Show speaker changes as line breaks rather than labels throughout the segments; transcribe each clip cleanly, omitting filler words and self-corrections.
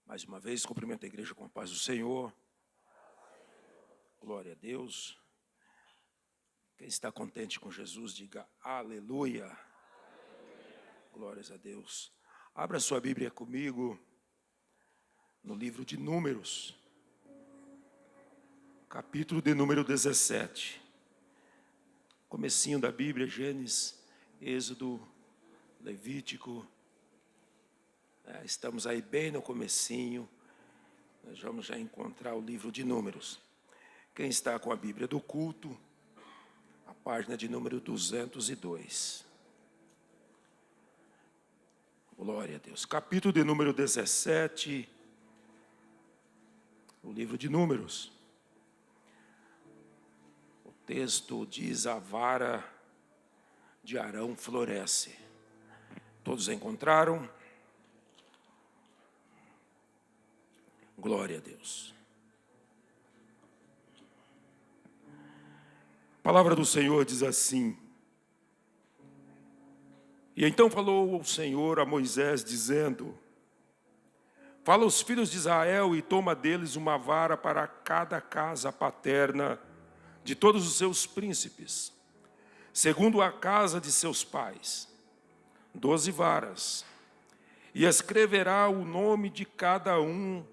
Mais uma vez, cumprimento a igreja com a paz do Senhor. Glória a Deus. Quem está contente com Jesus, diga aleluia. Glórias a Deus. Abra sua Bíblia comigo no livro de Números, capítulo de número 17. Comecinho da Bíblia, Gênesis, Êxodo, Levítico. Estamos aí bem no comecinho. Nós vamos já encontrar o livro de Números. Quem está com a Bíblia do culto, a página de número 202. Glória a Deus. Capítulo de número 17, o livro de Números. O texto diz: a vara de Arão floresce. Todos encontraram? Glória a Deus. A palavra do Senhor diz assim: e então falou o Senhor a Moisés, dizendo: fala aos filhos de Israel e toma deles uma vara para cada casa paterna de todos os seus príncipes, segundo a casa de seus pais, 12 varas, e escreverá o nome de cada um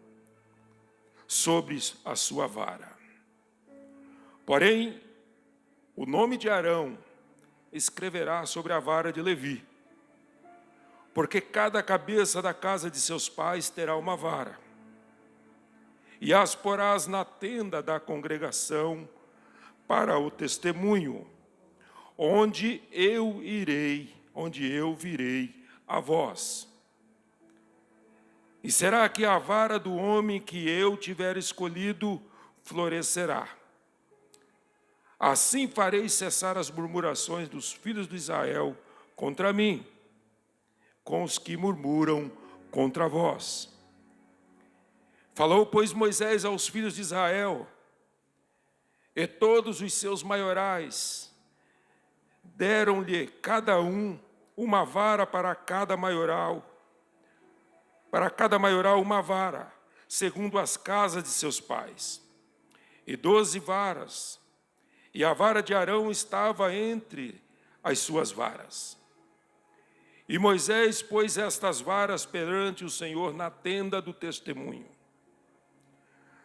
sobre a sua vara. Porém, o nome de Arão escreverá sobre a vara de Levi, porque cada cabeça da casa de seus pais terá uma vara, e as porás na tenda da congregação para o testemunho, onde eu virei a vós. E será que a vara do homem que eu tiver escolhido florescerá. Assim farei cessar as murmurações dos filhos de Israel contra mim, com os que murmuram contra vós. Falou, pois, Moisés aos filhos de Israel, e todos os seus maiorais deram-lhe cada um uma vara para cada maioral uma vara, segundo as casas de seus pais, e 12 varas, e a vara de Arão estava entre as suas varas. E Moisés pôs estas varas perante o Senhor na tenda do testemunho.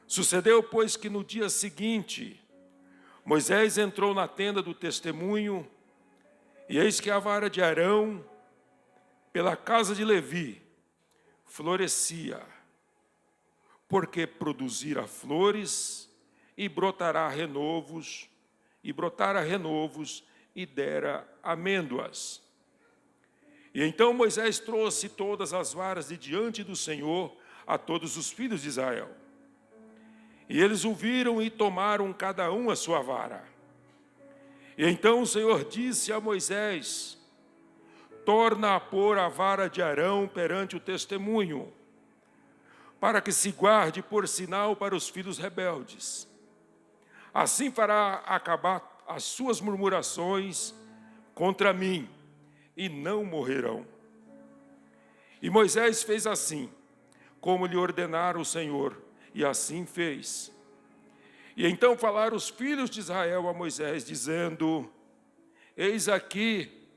Sucedeu, pois, que no dia seguinte, Moisés entrou na tenda do testemunho, e eis que a vara de Arão, pela casa de Levi, florescia, porque produzira flores, e brotara renovos, e dera amêndoas. E então Moisés trouxe todas as varas de diante do Senhor a todos os filhos de Israel. E eles o viram e tomaram cada um a sua vara. E então o Senhor disse a Moisés: torna a pôr a vara de Arão perante o testemunho, para que se guarde por sinal para os filhos rebeldes. Assim fará acabar as suas murmurações contra mim, e não morrerão. E Moisés fez assim, como lhe ordenara o Senhor, e assim fez. E então falaram os filhos de Israel a Moisés, dizendo: eis aqui,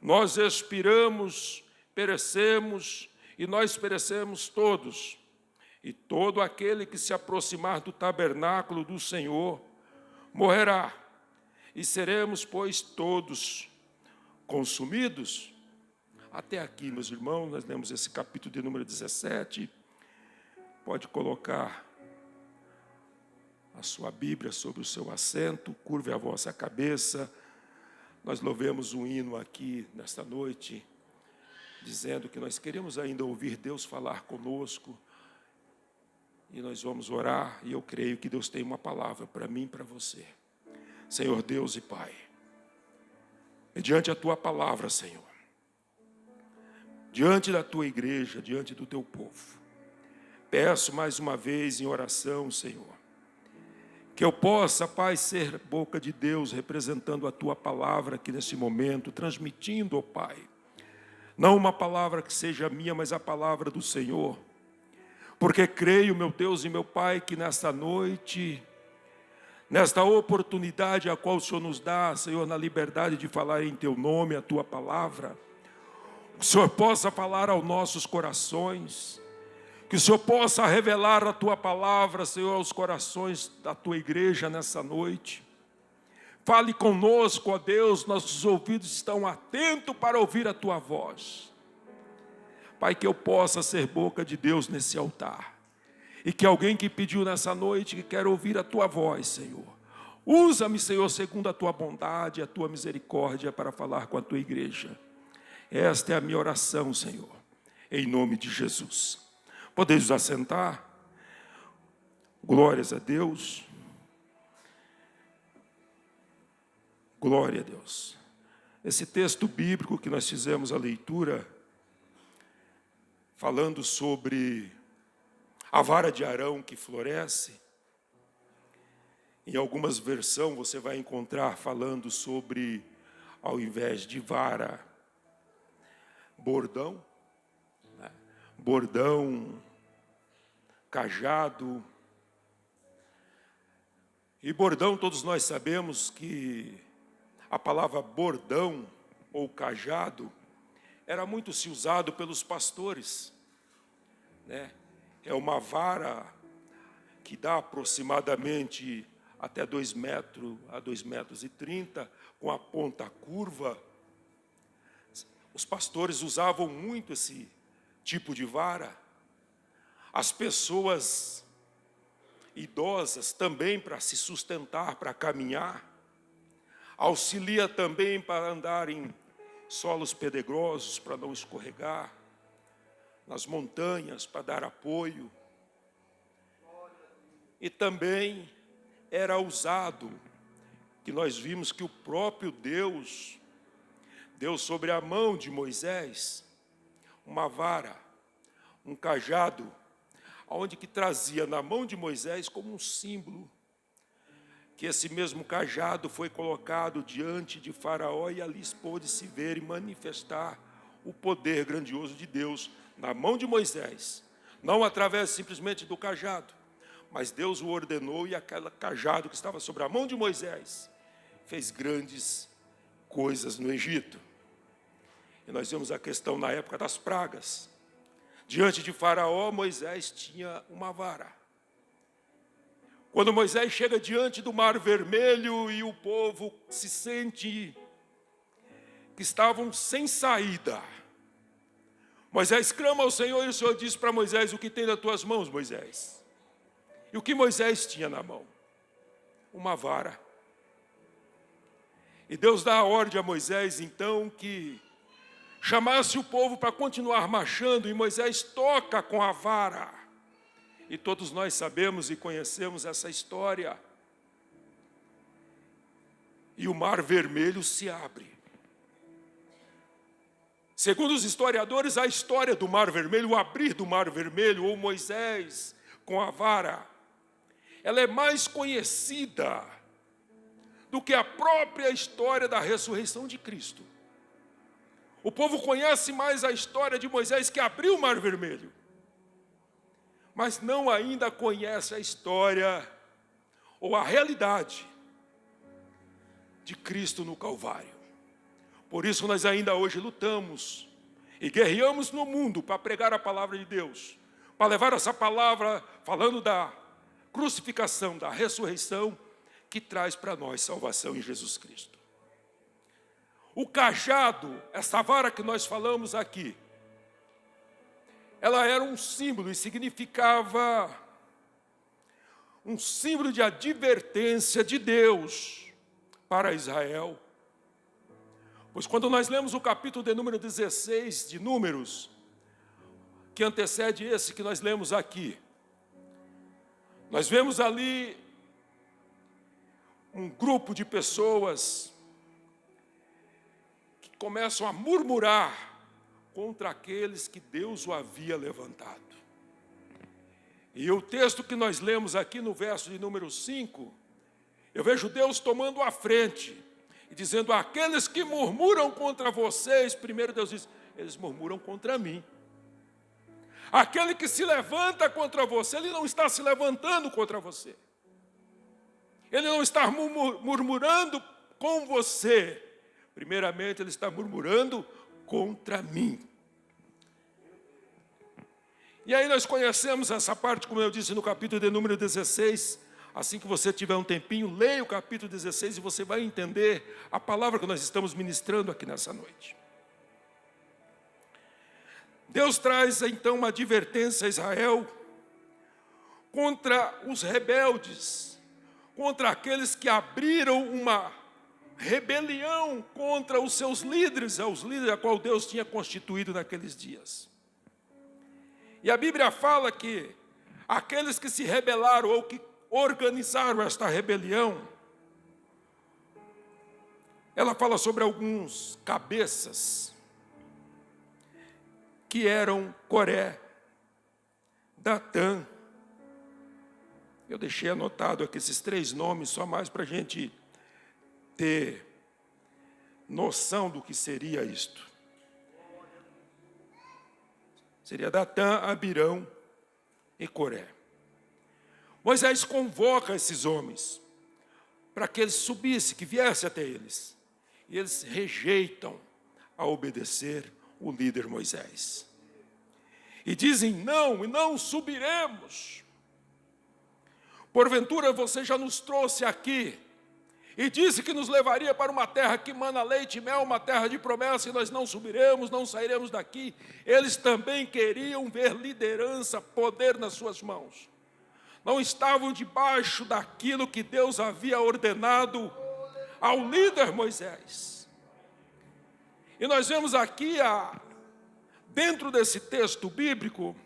nós expiramos, perecemos, e nós perecemos todos. E todo aquele que se aproximar do tabernáculo do Senhor morrerá. E seremos, pois, todos consumidos. Até aqui, meus irmãos, nós lemos esse capítulo de número 17. Pode colocar a sua Bíblia sobre o seu assento, curve a vossa cabeça. Nós louvemos um hino aqui nesta noite, dizendo que nós queremos ainda ouvir Deus falar conosco, e nós vamos orar, e eu creio que Deus tem uma palavra para mim e para você. Senhor Deus e Pai, mediante a Tua palavra, Senhor, diante da Tua igreja, diante do Teu povo, peço mais uma vez em oração, Senhor, que eu possa, Pai, ser boca de Deus, representando a Tua palavra aqui nesse momento, transmitindo, ó Pai, não uma palavra que seja minha, mas a palavra do Senhor, porque creio, meu Deus e meu Pai, que nesta noite, nesta oportunidade a qual o Senhor nos dá, Senhor, na liberdade de falar em Teu nome, a Tua palavra, o Senhor possa falar aos nossos corações, que o Senhor possa revelar a Tua palavra, Senhor, aos corações da Tua igreja nessa noite. Fale conosco, ó Deus, nossos ouvidos estão atentos para ouvir a Tua voz. Pai, que eu possa ser boca de Deus nesse altar. E que alguém que pediu nessa noite, que quer ouvir a Tua voz, Senhor. Usa-me, Senhor, segundo a Tua bondade, a Tua misericórdia, para falar com a Tua igreja. Esta é a minha oração, Senhor, em nome de Jesus. Podeis nos assentar? Glórias a Deus. Glória a Deus. Esse texto bíblico que nós fizemos a leitura, falando sobre a vara de Arão que floresce, em algumas versões você vai encontrar falando sobre, ao invés de vara, bordão, né? Bordão, cajado. E bordão, todos nós sabemos que a palavra bordão ou cajado era muito se usado pelos pastores, né? É uma vara que dá aproximadamente até 2 metros a 2,30 metros, com a ponta curva. Os pastores usavam muito esse tipo de vara. As pessoas idosas também para se sustentar, para caminhar. Auxilia também para andar em solos pedregosos, para não escorregar. Nas montanhas, para dar apoio. E também era usado, que nós vimos que o próprio Deus deu sobre a mão de Moisés uma vara, um cajado, onde que trazia na mão de Moisés como um símbolo, que esse mesmo cajado foi colocado diante de Faraó e ali pôde se ver e manifestar o poder grandioso de Deus na mão de Moisés, não através simplesmente do cajado, mas Deus o ordenou e aquele cajado que estava sobre a mão de Moisés fez grandes coisas no Egito. E nós vemos a questão na época das pragas. Diante de Faraó, Moisés tinha uma vara. Quando Moisés chega diante do Mar Vermelho e o povo se sente que estavam sem saída, Moisés clama ao Senhor e o Senhor diz para Moisés: o que tem nas tuas mãos, Moisés? E o que Moisés tinha na mão? Uma vara. E Deus dá a ordem a Moisés, então, que chamasse o povo para continuar marchando, e Moisés toca com a vara. E todos nós sabemos e conhecemos essa história. E o Mar Vermelho se abre. Segundo os historiadores, a história do Mar Vermelho, o abrir do Mar Vermelho, ou Moisés com a vara, ela é mais conhecida do que a própria história da ressurreição de Cristo. O povo conhece mais a história de Moisés que abriu o Mar Vermelho, mas não ainda conhece a história ou a realidade de Cristo no Calvário. Por isso nós ainda hoje lutamos e guerreamos no mundo para pregar a palavra de Deus, para levar essa palavra falando da crucificação, da ressurreição, que traz para nós salvação em Jesus Cristo. O cajado, essa vara que nós falamos aqui, ela era um símbolo e significava um símbolo de advertência de Deus para Israel. Pois quando nós lemos o capítulo de número 16 de Números, que antecede esse que nós lemos aqui, nós vemos ali um grupo de pessoas que começam a murmurar contra aqueles que Deus o havia levantado. E o texto que nós lemos aqui no verso de número 5, eu vejo Deus tomando a frente e dizendo: aqueles que murmuram contra vocês, primeiro Deus diz, eles murmuram contra mim. Aquele que se levanta contra você, ele não está se levantando contra você. Ele não está murmurando com você. Primeiramente, ele está murmurando contra mim. E aí nós conhecemos essa parte, como eu disse, no capítulo de número 16. Assim que você tiver um tempinho, leia o capítulo 16 e você vai entender a palavra que nós estamos ministrando aqui nessa noite. Deus traz então uma advertência a Israel contra os rebeldes, contra aqueles que abriram uma rebelião contra os seus líderes, os líderes a qual Deus tinha constituído naqueles dias. E a Bíblia fala que aqueles que se rebelaram ou que organizaram esta rebelião, ela fala sobre alguns cabeças que eram Coré, Datã. Eu deixei anotado aqui esses 3 nomes, só mais para a gente ter noção do que seria isto. Seria Datã, Abirão e Coré. Moisés convoca esses homens para que eles subissem, que viessem até eles. E eles rejeitam a obedecer o líder Moisés. E dizem, não subiremos. Porventura você já nos trouxe aqui e disse que nos levaria para uma terra que mana leite e mel, uma terra de promessa, e nós não subiremos, não sairemos daqui. Eles também queriam ver liderança, poder nas suas mãos. Não estavam debaixo daquilo que Deus havia ordenado ao líder Moisés. E nós vemos aqui, dentro desse texto bíblico,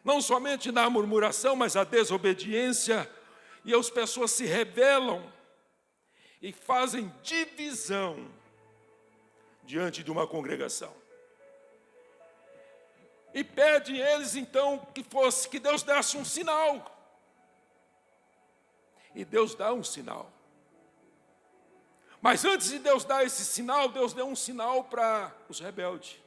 não somente na murmuração, mas a desobediência, e as pessoas se rebelam e fazem divisão diante de uma congregação. E pedem eles então que Deus desse um sinal. E Deus dá um sinal. Mas antes de Deus dar esse sinal, Deus deu um sinal para os rebeldes.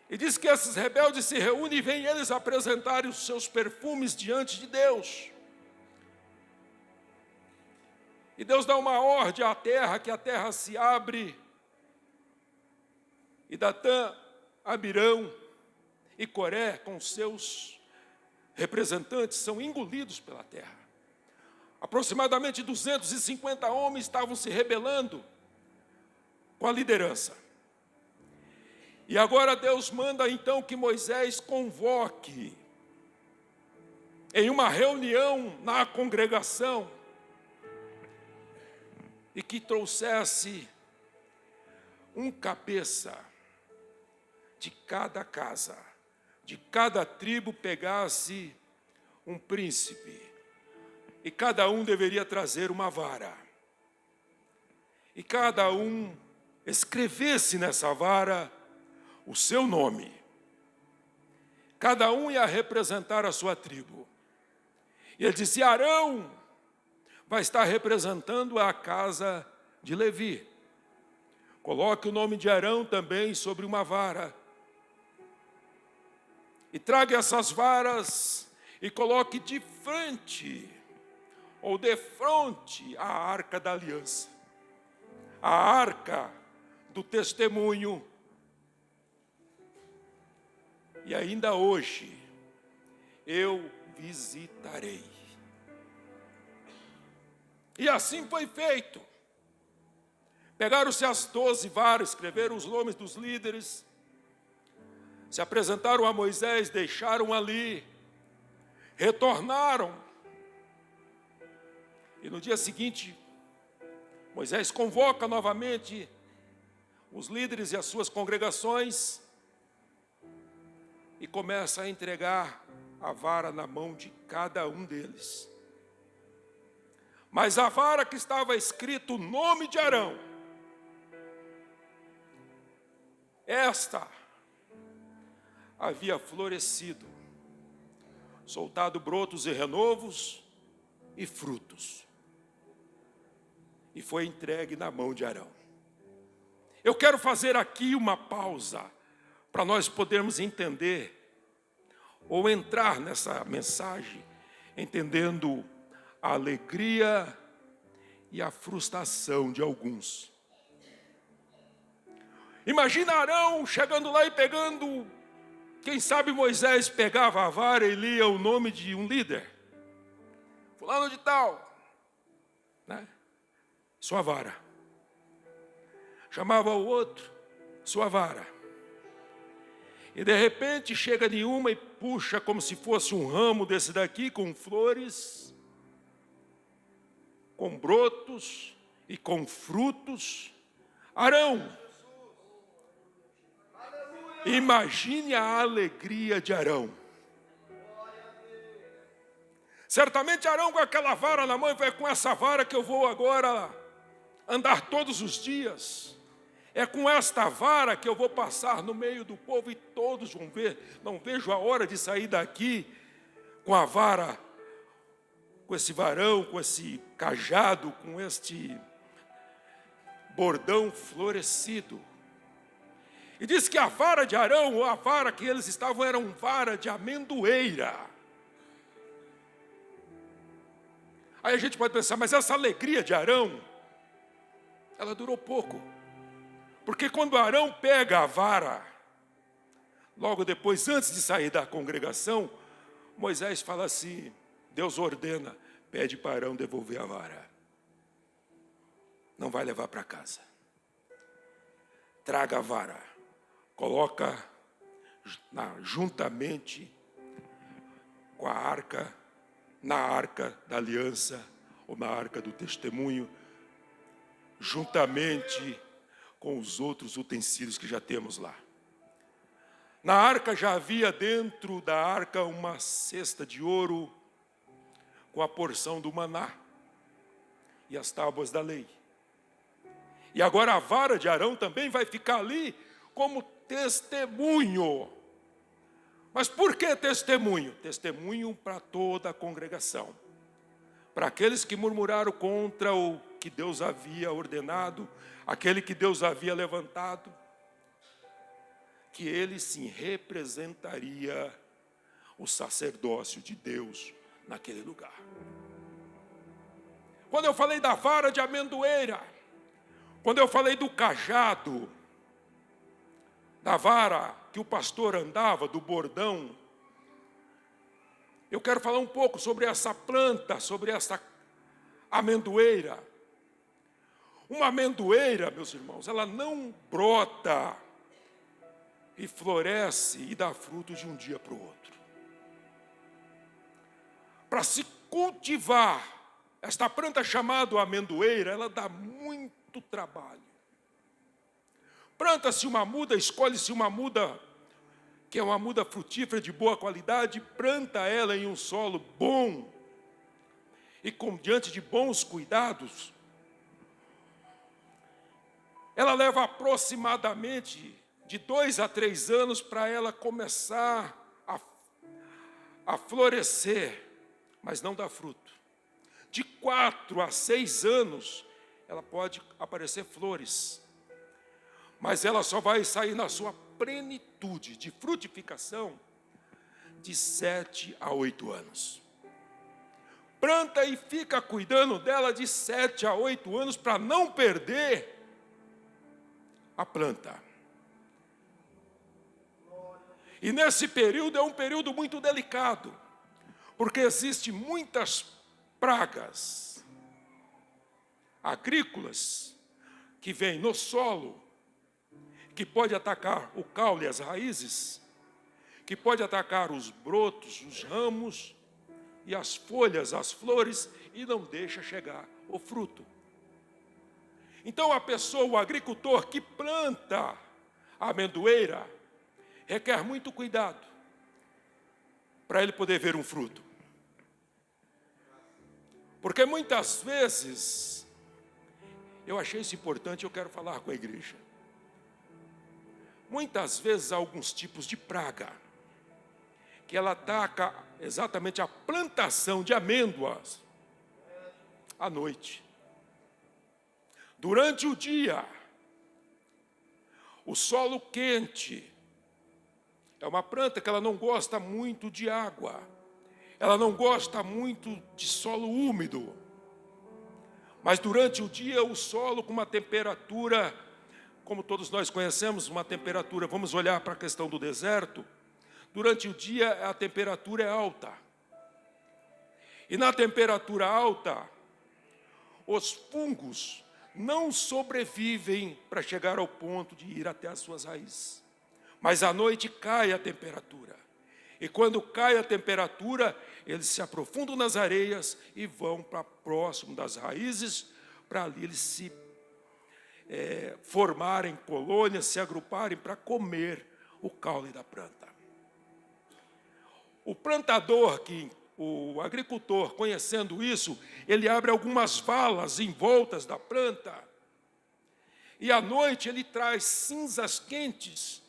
E diz que esses rebeldes se reúnem e vêm eles apresentarem os seus perfumes diante de Deus. E Deus dá uma ordem à terra, que a terra se abre. E Datã, Abirão e Coré, com seus representantes, são engolidos pela terra. Aproximadamente 250 homens estavam se rebelando com a liderança. E agora Deus manda então que Moisés convoque em uma reunião na congregação e que trouxesse um cabeça de cada casa, de cada tribo pegasse um príncipe, e cada um deveria trazer uma vara, e cada um escrevesse nessa vara o seu nome. Cada um ia representar a sua tribo. E ele disse, Arão vai estar representando a casa de Levi. Coloque o nome de Arão também sobre uma vara. E traga essas varas e coloque de frente ou de fronte a arca da aliança, a arca do testemunho. E ainda hoje eu visitarei. E assim foi feito. Pegaram-se as 12 varas, escreveram os nomes dos líderes, se apresentaram a Moisés, deixaram ali, retornaram. E no dia seguinte, Moisés convoca novamente os líderes e as suas congregações e começa a entregar a vara na mão de cada um deles. Mas a vara que estava escrito o nome de Arão, esta havia florescido, soltado brotos e renovos e frutos, e foi entregue na mão de Arão. Eu quero fazer aqui uma pausa para nós podermos entender ou entrar nessa mensagem, entendendo a alegria e a frustração de alguns. Imagina Arão chegando lá e pegando, quem sabe Moisés pegava a vara e lia o nome de um líder. Fulano de tal, né? Sua vara. Chamava o outro, sua vara. E de repente chega de uma e puxa como se fosse um ramo desse daqui, com flores, com brotos e com frutos. Arão, imagine a alegria de Arão. Certamente Arão com aquela vara na mão, é com essa vara que eu vou agora andar todos os dias. É com esta vara que eu vou passar no meio do povo e todos vão ver. Não vejo a hora de sair daqui com a vara, com esse varão, com esse cajado, com este bordão florescido. E diz que a vara de Arão, ou a vara que eles estavam, era uma vara de amendoeira. Aí a gente pode pensar, mas essa alegria de Arão, ela durou pouco. Porque quando Arão pega a vara, logo depois, antes de sair da congregação, Moisés fala assim, Deus ordena, pede para Arão devolver a vara. Não vai levar para casa. Traga a vara, coloca juntamente com a arca, na arca da aliança, ou na arca do testemunho, juntamente com os outros utensílios que já temos lá. Na arca já havia dentro da arca uma cesta de ouro com a porção do maná e as tábuas da lei. E agora a vara de Arão também vai ficar ali como testemunho. Mas por que testemunho? Testemunho para toda a congregação. Para aqueles que murmuraram contra o que Deus havia ordenado, aquele que Deus havia levantado, que ele sim representaria o sacerdócio de Deus naquele lugar. Quando eu falei da vara de amendoeira, quando eu falei do cajado, da vara que o pastor andava, do bordão, eu quero falar um pouco sobre essa planta, sobre essa amendoeira. Uma amendoeira, meus irmãos, ela não brota e floresce e dá fruto de um dia para o outro. Para se cultivar esta planta chamada amendoeira, ela dá muito trabalho. Planta-se uma muda, escolhe-se uma muda, que é uma muda frutífera de boa qualidade, planta ela em um solo bom e diante de bons cuidados. Ela leva aproximadamente de 2 a 3 anos para ela começar a florescer, mas não dá fruto. De 4 a 6 anos, ela pode aparecer flores, mas ela só vai sair na sua plenitude de frutificação de 7 a 8 anos. Planta e fica cuidando dela de 7 a 8 anos para não perder a planta. E nesse período é um período muito delicado, porque existem muitas pragas agrícolas que vêm no solo, que pode atacar o caule e as raízes, que pode atacar os brotos, os ramos e as folhas, as flores, e não deixa chegar o fruto. Então a pessoa, o agricultor que planta a amendoeira, requer muito cuidado para ele poder ver um fruto. Porque muitas vezes, eu achei isso importante, eu quero falar com a igreja. Muitas vezes há alguns tipos de praga, que ela ataca exatamente a plantação de amêndoas à noite. Durante o dia, o solo quente É uma planta que ela não gosta muito de água. Ela não gosta muito de solo úmido. Mas durante o dia o solo com uma temperatura, como todos nós conhecemos, uma temperatura, vamos olhar para a questão do deserto. Durante o dia a temperatura é alta. E na temperatura alta, os fungos não sobrevivem para chegar ao ponto de ir até as suas raízes. Mas à noite cai a temperatura. E quando cai a temperatura, eles se aprofundam nas areias e vão para próximo das raízes, para ali eles se formarem colônias, se agruparem para comer o caule da planta. O plantador, o agricultor, conhecendo isso, ele abre algumas valas em voltas da planta. E à noite ele traz cinzas quentes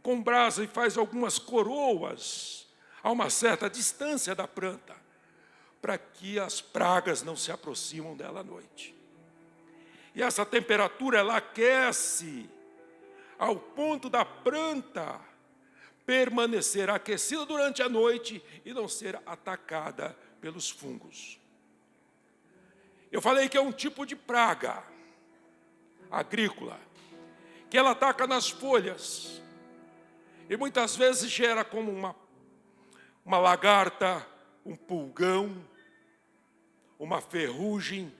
com brasa e faz algumas coroas a uma certa distância da planta, para que as pragas não se aproximam dela à noite. E essa temperatura, ela aquece ao ponto da planta permanecer aquecida durante a noite e não ser atacada pelos fungos. Eu falei que é um tipo de praga agrícola, que ela ataca nas folhas, e muitas vezes gera como uma lagarta, um pulgão, uma ferrugem,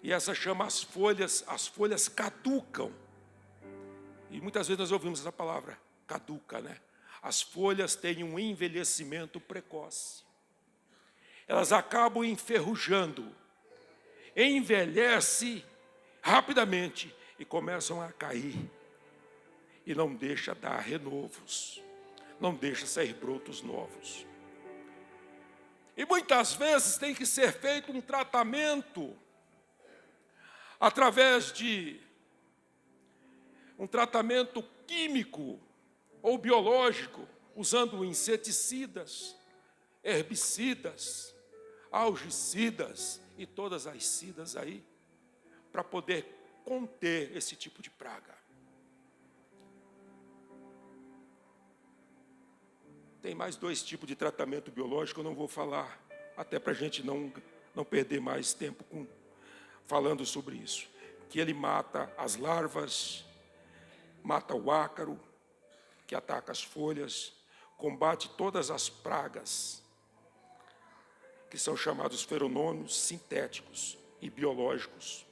e essa chama as folhas caducam. E muitas vezes nós ouvimos essa palavra, caduca, né? As folhas têm um envelhecimento precoce. Elas acabam enferrujando, envelhece rapidamente e começam a cair. E não deixa dar renovos, não deixa sair brotos novos. E muitas vezes tem que ser feito um tratamento através de um tratamento químico ou biológico, usando inseticidas, herbicidas, algicidas e todas as cidas aí, para poder conter esse tipo de praga. Tem mais 2 tipos de tratamento biológico, eu não vou falar, até para a gente não perder mais tempo falando sobre isso. Que ele mata as larvas, mata o ácaro, que ataca as folhas, combate todas as pragas, que são chamados feromônios sintéticos e biológicos,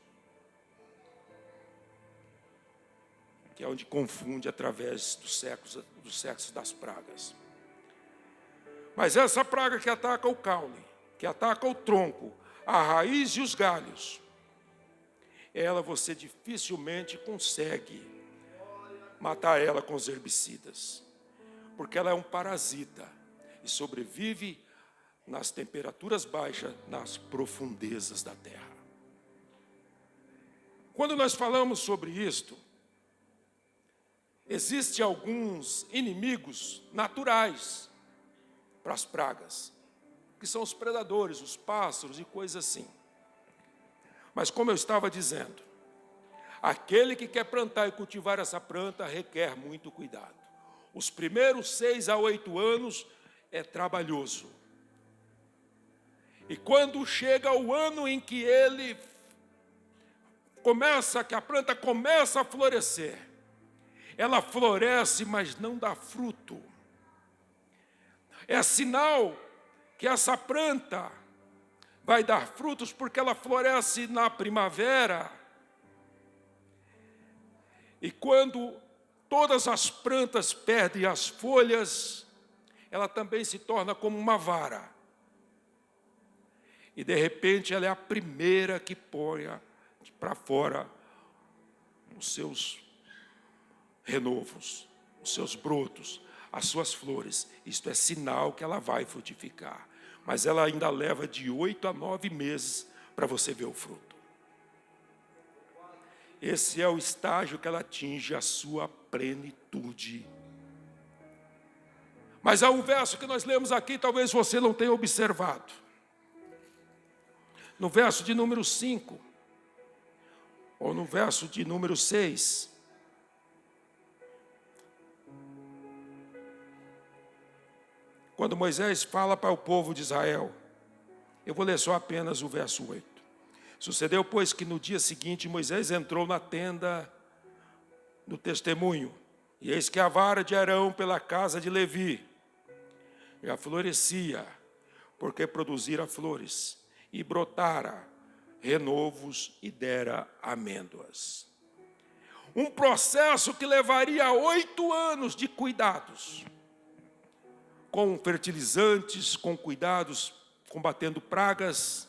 que é onde confunde através do sexo das pragas. Mas essa praga que ataca o caule, que ataca o tronco, a raiz e os galhos, ela você dificilmente consegue matar ela com os herbicidas, porque ela é um parasita e sobrevive nas temperaturas baixas, nas profundezas da terra. Quando nós falamos sobre isto, existem alguns inimigos naturais para as pragas, que são os predadores, os pássaros e coisas assim. Mas como eu estava dizendo, aquele que quer plantar e cultivar essa planta requer muito cuidado. Os primeiros 6 a 8 anos é trabalhoso. E quando chega o ano em que que a planta começa a florescer, ela floresce, mas não dá fruto. É sinal que essa planta vai dar frutos porque ela floresce na primavera. E quando todas as plantas perdem as folhas, ela também se torna como uma vara. E de repente ela é a primeira que põe para fora os seus renovos, os seus brotos, as suas flores. Isto é sinal que ela vai frutificar. Mas ela ainda leva de 8 a 9 meses para você ver o fruto. Esse é o estágio que ela atinge a sua plenitude. Mas há um verso que nós lemos aqui, talvez você não tenha observado. No verso de número 5, ou no verso de número 6, quando Moisés fala para o povo de Israel. Eu vou ler só apenas o verso 8. Sucedeu, pois, que no dia seguinte Moisés entrou na tenda do testemunho, e eis que a vara de Arão pela casa de Levi já florescia, porque produzira flores, e brotara renovos e dera amêndoas. Um processo que levaria 8 anos de cuidados, com fertilizantes, com cuidados, combatendo pragas,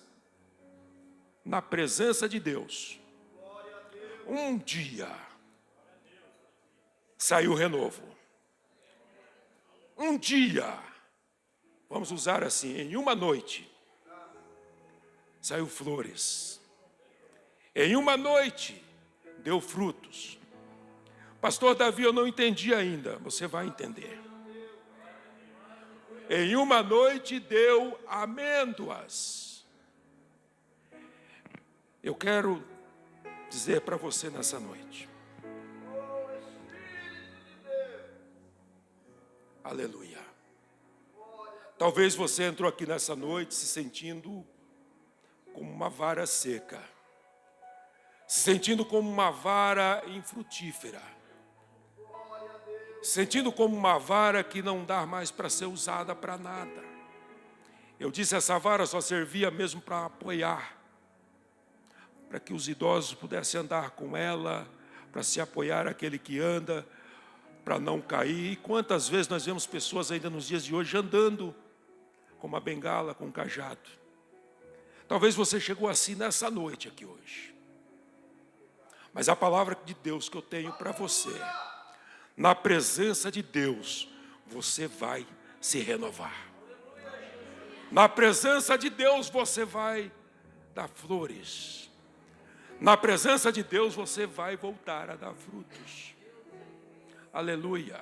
na presença de Deus. Um dia saiu renovo. Um dia, vamos usar assim, em uma noite, saiu flores. Em uma noite, deu frutos. Pastor Davi, eu não entendi ainda. Você vai entender. Em uma noite deu amêndoas. Eu quero dizer para você nessa noite. Aleluia. Talvez você entrou aqui nessa noite se sentindo como uma vara seca. Se sentindo como uma vara infrutífera. Se sentindo como uma vara que não dá mais para ser usada para nada. Eu disse, essa vara só servia mesmo para apoiar. Para que os idosos pudessem andar com ela, para se apoiar aquele que anda, para não cair. E quantas vezes nós vemos pessoas ainda nos dias de hoje andando com uma bengala, com um cajado. Talvez você chegou assim nessa noite aqui hoje. Mas a palavra de Deus que eu tenho para você, na presença de Deus, você vai se renovar. Na presença de Deus você vai dar flores. Na presença de Deus você vai voltar a dar frutos. Aleluia.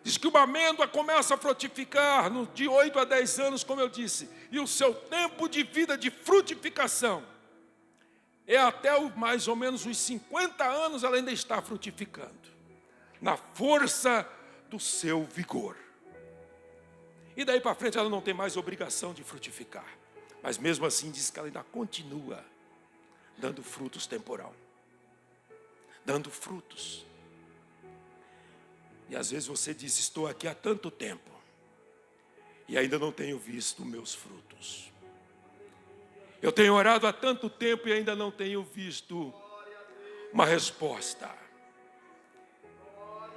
Diz que uma amêndoa começa a frutificar de 8 a 10 anos, como eu disse. E o seu tempo de vida de frutificação é até mais ou menos os 50 anos ela ainda está frutificando. Na força do seu vigor. E daí para frente ela não tem mais obrigação de frutificar. Mas mesmo assim diz que ela ainda continua dando frutos temporal. Dando frutos. E às vezes você diz, estou aqui há tanto tempo e ainda não tenho visto meus frutos. Eu tenho orado há tanto tempo e ainda não tenho visto uma resposta.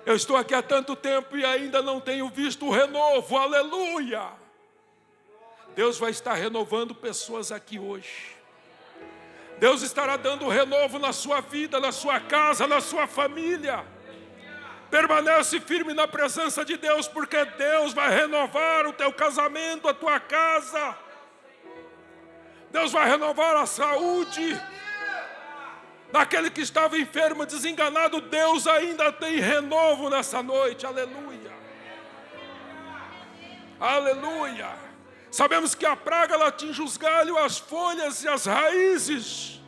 Eu estou aqui há tanto tempo e ainda não tenho visto o renovo, aleluia! Deus vai estar renovando pessoas aqui hoje. Deus estará dando renovo na sua vida, na sua casa, na sua família. Permanece firme na presença de Deus, porque Deus vai renovar o teu casamento, a tua casa. Deus vai renovar a saúde. Daquele que estava enfermo, desenganado, Deus ainda tem renovo nessa noite, aleluia. Aleluia. Sabemos que a praga ela atinge os galhos, as folhas e as raízes.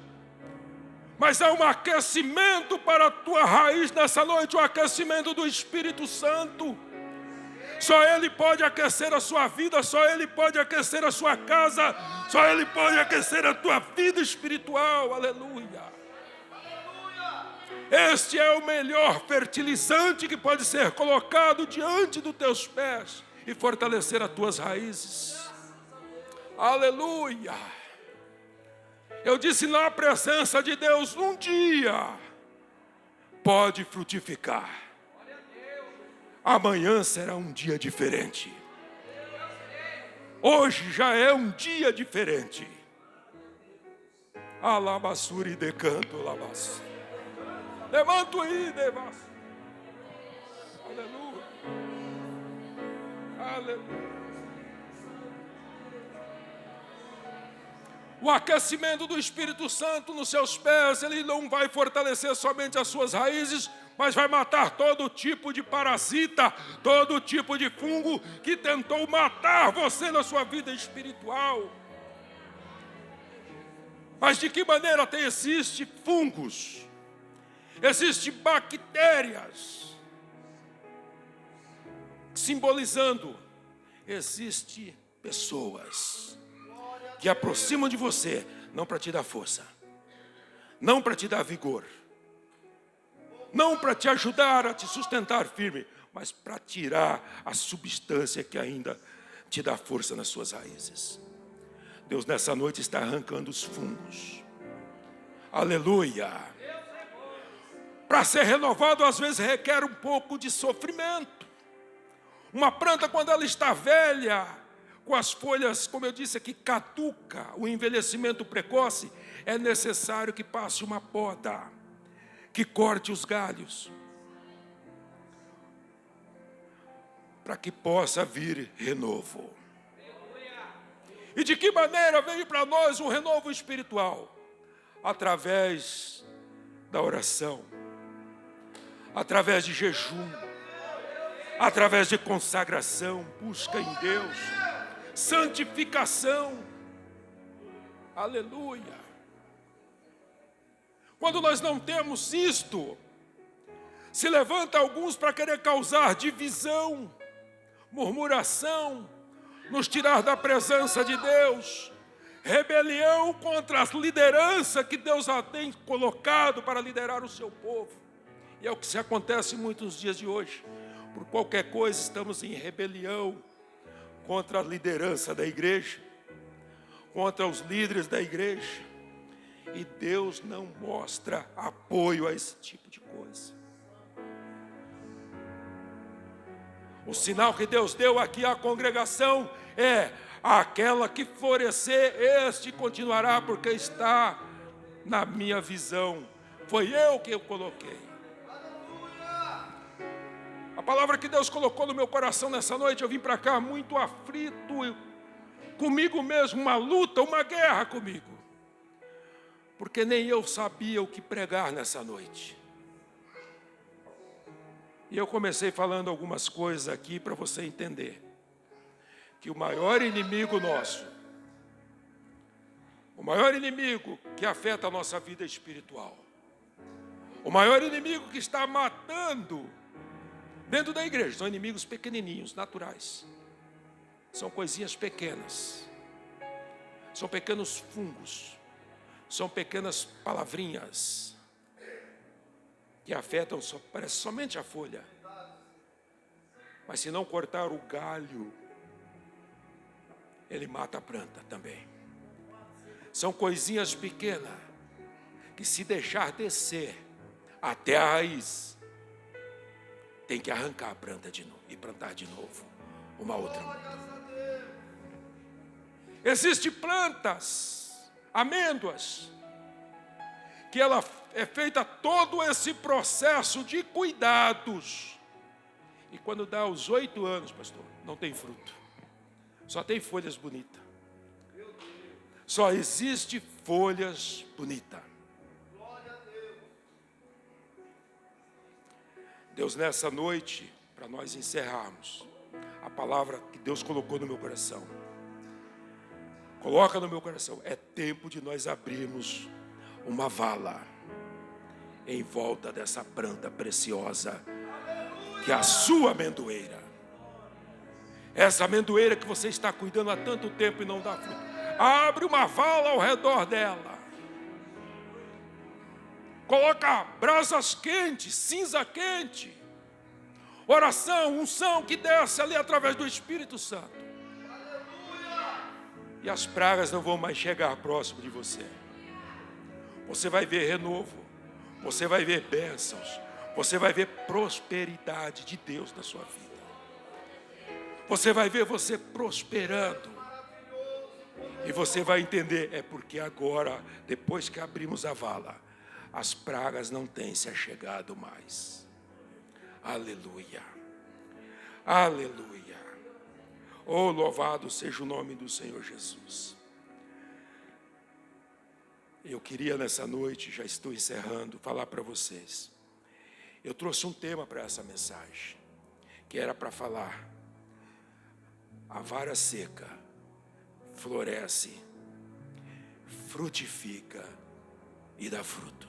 Mas há um aquecimento para a tua raiz nessa noite, o aquecimento do Espírito Santo. Só Ele pode aquecer a sua vida, só Ele pode aquecer a sua casa, só Ele pode aquecer a tua vida espiritual, aleluia. Este é o melhor fertilizante que pode ser colocado diante dos teus pés e fortalecer as tuas raízes. Aleluia. Eu disse, na presença de Deus, um dia pode frutificar. Amanhã será um dia diferente. Hoje já é um dia diferente. Alabassuri decanto, alabassuri. Levanto aí, devas. Aleluia. Aleluia. O aquecimento do Espírito Santo nos seus pés, ele não vai fortalecer somente as suas raízes, mas vai matar todo tipo de parasita, todo tipo de fungo que tentou matar você na sua vida espiritual. Mas de que maneira existe fungos? Existem bactérias, simbolizando Existem pessoas que aproximam de você, não para te dar força, não para te dar vigor, não para te ajudar a te sustentar firme, mas para tirar a substância que ainda te dá força nas suas raízes. Deus nessa noite está arrancando os fungos. Aleluia. Para ser renovado às vezes requer um pouco de sofrimento. Uma planta, quando ela está velha, com as folhas, como eu disse aqui, caduca, o envelhecimento precoce, é necessário que passe uma poda, que corte os galhos, para que possa vir renovo. E de que maneira veio para nós o renovo espiritual? Através da oração, através de jejum, através de consagração, busca em Deus, santificação. Aleluia. Quando nós não temos isto, se levanta alguns para querer causar divisão, murmuração, nos tirar da presença de Deus, rebelião contra a liderança que Deus já tem colocado para liderar o seu povo. E é o que se acontece em muitos dias de hoje. Por qualquer coisa estamos em rebelião contra a liderança da igreja, contra os líderes da igreja. E Deus não mostra apoio a esse tipo de coisa. O sinal que Deus deu aqui à congregação é: aquela que florescer, este continuará, porque está na minha visão. Foi eu que eu coloquei. A palavra que Deus colocou no meu coração nessa noite, eu vim para cá muito aflito, comigo mesmo, uma luta, uma guerra comigo. Porque nem eu sabia o que pregar nessa noite. E eu comecei falando algumas coisas aqui para você entender que o maior inimigo nosso, o maior inimigo que afeta a nossa vida espiritual, o maior inimigo que está matando dentro da igreja, são inimigos pequenininhos, naturais. São coisinhas pequenas, são pequenos fungos, são pequenas palavrinhas que afetam parece somente a folha. Mas se não cortar o galho, ele mata a planta também. São coisinhas pequenas que, se deixar descer até a raiz, tem que arrancar a planta de novo e plantar de novo uma outra. Existem plantas, amêndoas, que ela é feita todo esse processo de cuidados. E quando dá os 8 anos, pastor, não tem fruto. Só tem folhas bonitas. Só existe folhas bonitas. Deus, nessa noite, para nós encerrarmos, a palavra que Deus colocou no meu coração. Coloca no meu coração. É tempo de nós abrirmos uma vala em volta dessa planta preciosa, que é a sua amendoeira. Essa amendoeira que você está cuidando há tanto tempo e não dá fruto. Abre uma vala ao redor dela. Coloca brasas quentes, cinza quente. Oração, unção que desce ali através do Espírito Santo. E as pragas não vão mais chegar próximo de você. Você vai ver renovo. Você vai ver bênçãos. Você vai ver prosperidade de Deus na sua vida. Você vai ver você prosperando. E você vai entender, é porque agora, depois que abrimos a vala, as pragas não têm se achegado mais. Aleluia. Aleluia. Oh, louvado seja o nome do Senhor Jesus. Eu queria nessa noite, já estou encerrando, falar para vocês. Eu trouxe um tema para essa mensagem, que era para falar: a vara seca floresce, frutifica e dá fruto.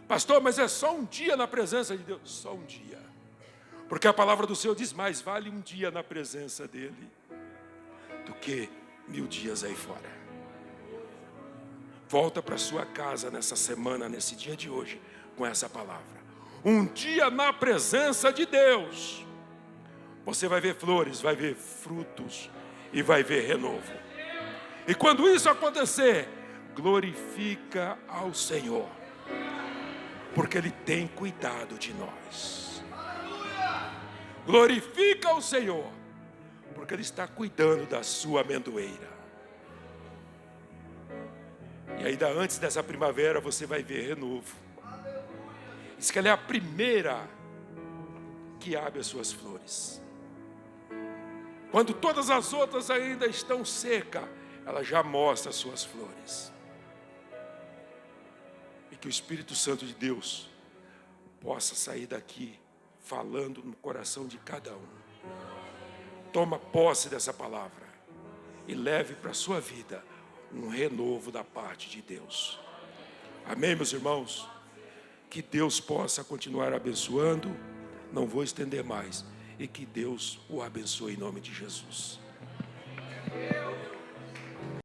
Pastor, mas é só um dia na presença de Deus? Só um dia. Porque a palavra do Senhor diz: mais vale um dia na presença dEle do que 1000 dias aí fora. Volta para sua casa nessa semana, nesse dia de hoje, com essa palavra. Um dia na presença de Deus, você vai ver flores, vai ver frutos e vai ver renovo. E quando isso acontecer, glorifica ao Senhor, porque Ele tem cuidado de nós. Glorifica ao Senhor, porque Ele está cuidando da sua amendoeira. E ainda antes dessa primavera você vai ver renovo. Diz que ela é a primeira que abre as suas flores. Quando todas as outras ainda estão secas, ela já mostra as suas flores. E que o Espírito Santo de Deus possa sair daqui falando no coração de cada um. Toma posse dessa palavra e leve para a sua vida um renovo da parte de Deus. Amém, meus irmãos? Que Deus possa continuar abençoando. Não vou estender mais. E que Deus o abençoe em nome de Jesus.